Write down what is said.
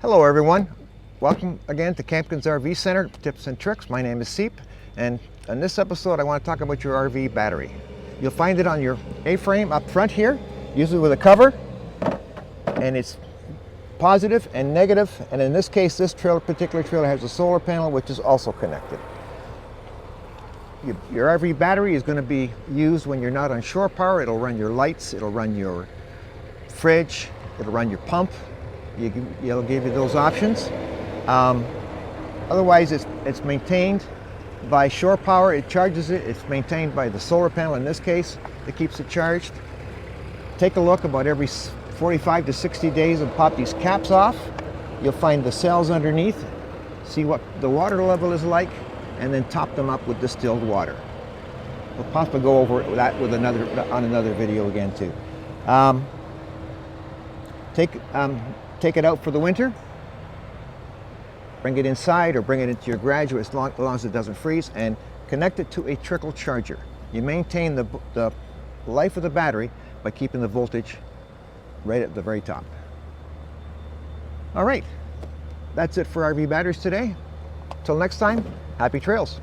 Hello everyone, welcome again to Campkin's RV Center, Tips and Tricks. My name is Seep, and in this episode I want to talk about your RV battery. You'll find it on your A-frame up front here, usually with a cover, and it's positive and negative, and in this case this particular trailer has a solar panel which is also connected. Your RV battery is going to be used when you're not on shore power. It'll run your lights, it'll run your fridge, it'll run your pump. It'll give you those options. Otherwise, it's maintained by shore power. It charges it. It's maintained by the solar panel in this case. It keeps it charged. Take a look about every 45 to 60 days and pop these caps off. You'll find the cells underneath. See what the water level is like, and then top them up with distilled water. We'll possibly go over that with on another video again too. Take it out for the winter, bring it inside or bring it into your garage as long as it doesn't freeze, and connect it to a trickle charger. You maintain the life of the battery by keeping the voltage right at the very top. All right, that's it for RV batteries today. Till next time, happy trails.